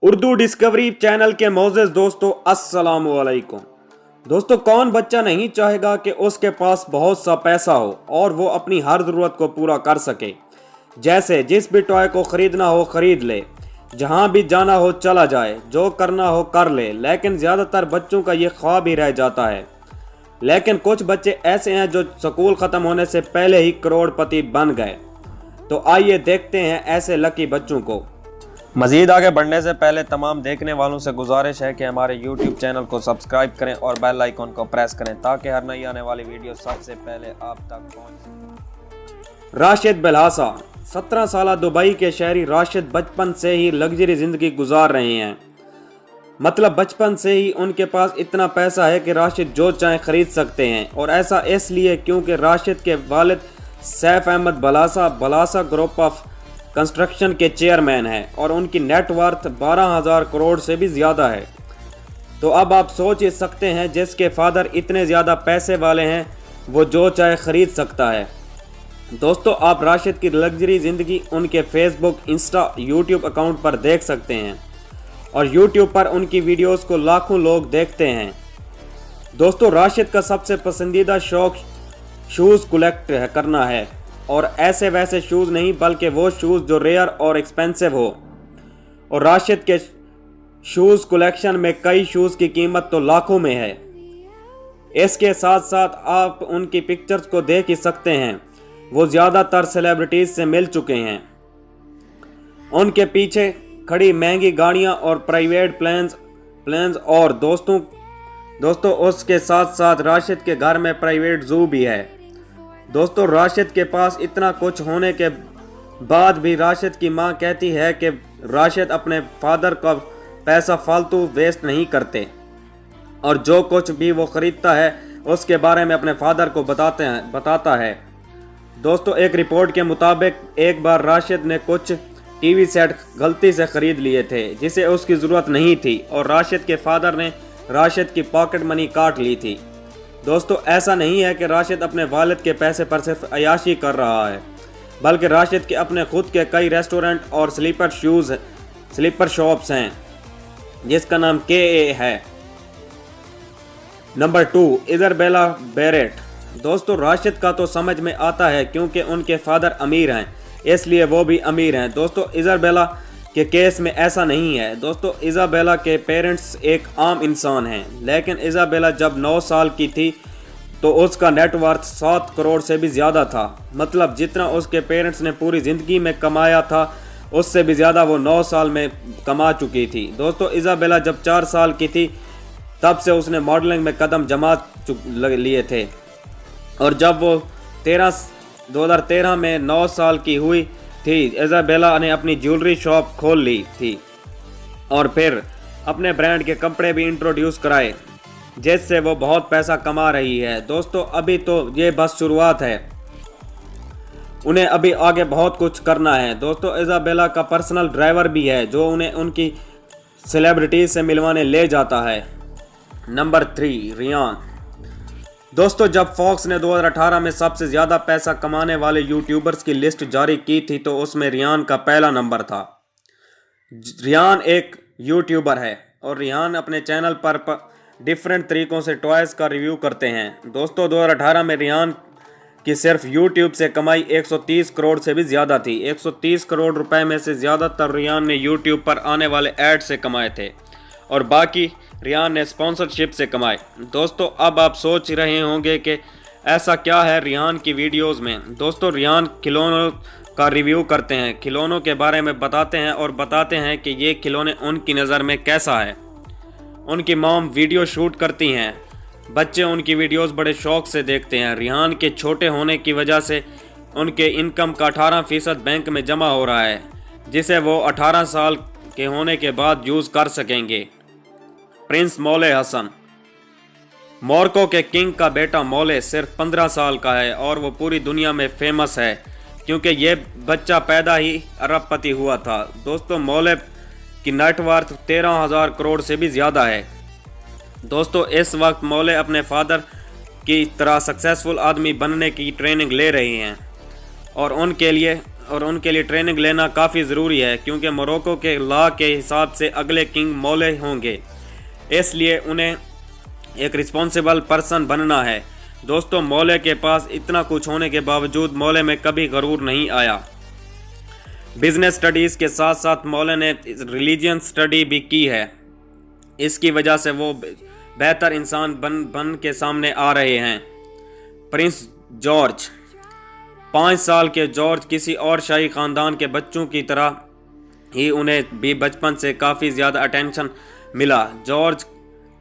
Urdu discovery channel के मोअज़्ज़ज़ दोस्तों, अस्सलामु अलैकुम। दोस्तों, कौन बच्चा नहीं चाहेगा कि उसके पास बहुत सा पैसा हो और वो अपनी हर ज़रूरत को पूरा कर सके। जैसे जिस भी टॉय को ख़रीदना हो ख़रीद ले, जहाँ भी जाना हो चला जाए, जो करना हो कर ले। लेकिन ज़्यादातर बच्चों का ये ख्वाब ही रह जाता है। लेकिन कुछ बच्चे ऐसे हैं जो स्कूल ख़त्म होने से पहले ही करोड़पति बन गए। तो आइए देखते हैं ऐसे लकी बच्चों को। मज़ीद आगे बढ़ने से पहले तमाम देखने वालों से गुजारिश है कि हमारे YouTube चैनल को सब्सक्राइब करें और बेल आइकॉन को प्रेस करें ताकि हर नई आने वाली वीडियो सबसे पहले आप तक पहुंच सके। राशिद बेल्हासा 17 साल दुबई के शहरी राशिद बचपन से ही लग्जरी ज़िंदगी गुजार रहे हैं। मतलब बचपन से ही उनके पास इतना पैसा है कि राशिद जो चाहे ख़रीद सकते हैं। और ऐसा इसलिए क्योंकि राशिद के वालिद Saif Ahmed Belhasa group of construction के चेयरमैन हैं और उनकी नेटवर्थ 12,000 करोड़ से भी ज़्यादा है। तो अब आप सोच ही सकते हैं, जिसके फादर इतने ज़्यादा पैसे वाले हैं वो जो चाहे ख़रीद सकता है। दोस्तों, आप राशिद की लग्जरी ज़िंदगी उनके फेसबुक, इंस्टा, यूट्यूब अकाउंट पर देख सकते हैं और यूट्यूब पर उनकी वीडियोस को लाखों लोग देखते हैं। दोस्तों, राशिद का सबसे पसंदीदा शौक़ शूज़ कलेक्ट करना है, और ऐसे वैसे शूज़ नहीं बल्कि वो शूज़ जो रेयर और एक्सपेंसिव हो। और राशिद के शूज़ कलेक्शन में कई शूज़ की कीमत तो लाखों में है। इसके साथ साथ आप उनकी पिक्चर्स को देख ही सकते हैं, वो ज़्यादातर सेलिब्रिटीज़ से मिल चुके हैं। उनके पीछे खड़ी महंगी गाड़ियां और प्राइवेट प्लेन्स और दोस्तों उसके साथ साथ राशिद के घर में प्राइवेट ज़ू भी है। दोस्तों, राशिद के पास इतना कुछ होने के बाद भी राशिद की मां कहती है कि राशिद अपने फादर का पैसा फालतू वेस्ट नहीं करते और जो कुछ भी वो ख़रीदता है उसके बारे में अपने फादर को बताता है। दोस्तों, एक रिपोर्ट के मुताबिक एक बार राशिद ने कुछ टीवी सेट गलती से ख़रीद लिए थे जिसे उसकी ज़रूरत नहीं थी और राशिद के फादर ने राशिद की पॉकेट मनी काट ली थी। दोस्तों, ऐसा नहीं है कि राशिद अपने वालिद के पैसे पर सिर्फ अयाशी कर रहा है, बल्कि राशिद के अपने खुद के कई रेस्टोरेंट और स्लीपर शॉप्स हैं जिसका नाम KA है। Number 2, Isabella Barrett. दोस्तों, राशिद का तो समझ में आता है क्योंकि उनके फादर अमीर हैं, इसलिए वो भी अमीर हैं। दोस्तों, इज़ाबेला के केस में ऐसा नहीं है। दोस्तों, इज़ाबेला के पेरेंट्स एक आम इंसान हैं, लेकिन इज़ाबेला जब 9 साल की थी तो उसका नेटवर्थ 7 करोड़ से भी ज़्यादा था। मतलब जितना उसके पेरेंट्स ने पूरी ज़िंदगी में कमाया था उससे भी ज़्यादा वो 9 साल में कमा चुकी थी। दोस्तों, इज़ाबेला जब 4 साल की थी तब से उसने मॉडलिंग में कदम जमा लिए थे और जब वो 2013 में 9 साल की हुई थी, इज़ाबेला ने अपनी ज्वेलरी शॉप खोल ली थी और फिर अपने ब्रांड के कपड़े भी इंट्रोड्यूस कराए जिससे वो बहुत पैसा कमा रही है। दोस्तों, अभी तो ये बस शुरुआत है, उन्हें अभी आगे बहुत कुछ करना है। दोस्तों, इज़ाबेला का पर्सनल ड्राइवर भी है जो उन्हें उनकी सेलिब्रिटीज से मिलवाने ले जाता है। नंबर 3, रियान। दोस्तों, जब फॉक्स ने 2018 में सबसे ज़्यादा पैसा कमाने वाले यूट्यूबर्स की लिस्ट जारी की थी तो उसमें रियान का पहला नंबर था। रियान एक यूट्यूबर है और रियान अपने चैनल पर डिफरेंट तरीक़ों से टॉयज़ का रिव्यू करते हैं। दोस्तों, 2018 में रियान की सिर्फ यूट्यूब से कमाई 130 करोड़ से भी ज़्यादा थी। 130 करोड़ रुपए में से ज़्यादातर रियान ने यूट्यूब पर आने वाले ऐड से कमाए थे और बाकी रियान ने स्पॉन्सरशिप से कमाए। दोस्तों, अब आप सोच रहे होंगे कि ऐसा क्या है रियान की वीडियोस में। दोस्तों, रियान खिलौनों का रिव्यू करते हैं, खिलौनों के बारे में बताते हैं और बताते हैं कि ये खिलौने उनकी नज़र में कैसा है। उनकी मॉम वीडियो शूट करती हैं, बच्चे उनकी वीडियोस बड़े शौक़ से देखते हैं। रियान के छोटे होने की वजह से उनके इनकम का 18% बैंक में जमा हो रहा है जिसे वो 18 साल के होने के बाद यूज़ कर सकेंगे। प्रिंस मौले हसन। मोरक्को के किंग का बेटा मौले सिर्फ 15 साल का है और वो पूरी दुनिया में फेमस है क्योंकि ये बच्चा पैदा ही अरबपति हुआ था। दोस्तों, मौले की नेटवर्थ 13,000 करोड़ से भी ज़्यादा है। दोस्तों, इस वक्त मौले अपने फादर की तरह सक्सेसफुल आदमी बनने की ट्रेनिंग ले रही हैं और उनके लिए और उनके लिए ट्रेनिंग लेना काफ़ी ज़रूरी है, क्योंकि मोरक्को के लॉ के हिसाब से अगले किंग मौले होंगे, इसलिए उन्हें एक रिस्पॉन्सिबल पर्सन बनना है। दोस्तों, मौले के पास इतना कुछ होने के बावजूद मौले में कभी गरूर नहीं आया। बिजनेस स्टडीज़ के साथ साथ मौले ने रिलीजियन स्टडी भी की है। इसकी वजह से वो बेहतर इंसान बन के सामने आ रहे हैं। प्रिंस जॉर्ज, 5 साल के जॉर्ज किसी और शाही ख़ानदान के बच्चों की तरह ही उन्हें भी बचपन से काफ़ी ज़्यादा अटेंशन मिला। जॉर्ज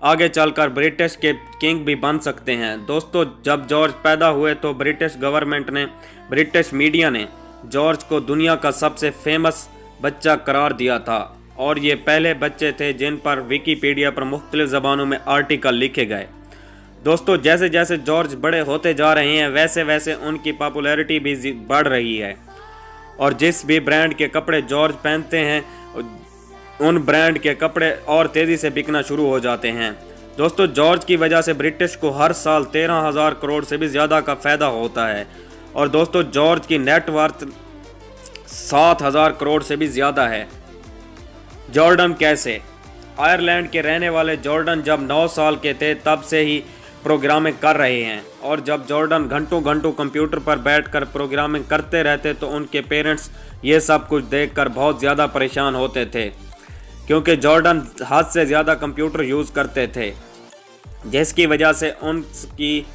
आगे चलकर ब्रिटिश के किंग भी बन सकते हैं। दोस्तों, जब जॉर्ज पैदा हुए तो ब्रिटिश गवर्नमेंट ने, ब्रिटिश मीडिया ने जॉर्ज को दुनिया का सबसे फेमस बच्चा करार दिया था, और ये पहले बच्चे थे जिन पर विकिपीडिया पर मुख्तलिफ ज़बानों में आर्टिकल लिखे गए। दोस्तों, जैसे जैसे जॉर्ज बड़े होते जा रहे हैं वैसे वैसे उनकी पॉपुलैरिटी भी बढ़ रही है, और जिस भी ब्रांड के कपड़े जॉर्ज पहनते हैं उन ब्रांड के कपड़े और तेज़ी से बिकना शुरू हो जाते हैं। दोस्तों, जॉर्ज की वजह से ब्रिटिश को हर साल 13,000 करोड़ से भी ज़्यादा का फ़ायदा होता है। और दोस्तों, जॉर्ज की नेटवर्थ 7,000 करोड़ से भी ज़्यादा है। जॉर्डन कैसे? आयरलैंड के रहने वाले जॉर्डन जब 9 साल के थे तब से ही प्रोग्रामिंग कर रहे हैं, और जब जॉर्डन घंटों घंटों कंप्यूटर पर बैठकर प्रोग्रामिंग करते रहते तो उनके पेरेंट्स ये सब कुछ देखकर बहुत ज़्यादा परेशान होते थे, क्योंकि जॉर्डन हद से ज़्यादा कंप्यूटर यूज़ करते थे, जिसकी वजह से उनकी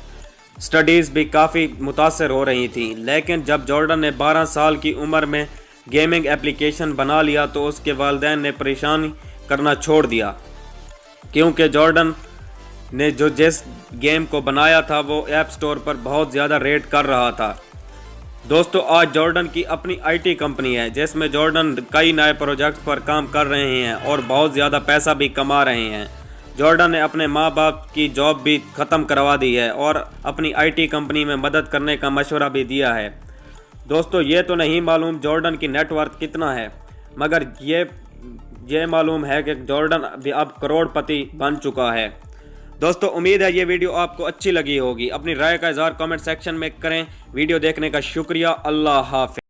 स्टडीज़ भी काफ़ी मुतासर हो रही थी। लेकिन जब जॉर्डन ने 12 साल की उम्र में गेमिंग एप्लीकेशन बना लिया तो उसके वालिदैन ने परेशान करना छोड़ दिया, क्योंकि जॉर्डन ने जो जिस गेम को बनाया था वो ऐप स्टोर पर बहुत ज़्यादा रेट कर रहा था। दोस्तों, आज जॉर्डन की अपनी आईटी कंपनी है जिसमें जॉर्डन कई नए प्रोजेक्ट्स पर काम कर रहे हैं और बहुत ज़्यादा पैसा भी कमा रहे हैं। जॉर्डन ने अपने माँ बाप की जॉब भी ख़त्म करवा दी है और अपनी आईटी कंपनी में मदद करने का मशवरा भी दिया है। दोस्तों, ये तो नहीं मालूम जॉर्डन की नेटवर्थ कितना है, मगर ये मालूम है कि जॉर्डन भी अब करोड़पति बन चुका है। दोस्तों, उम्मीद है ये वीडियो आपको अच्छी लगी होगी। अपनी राय का इज़हार कमेंट सेक्शन में करें। वीडियो देखने का शुक्रिया। अल्लाह हाफ़िज़।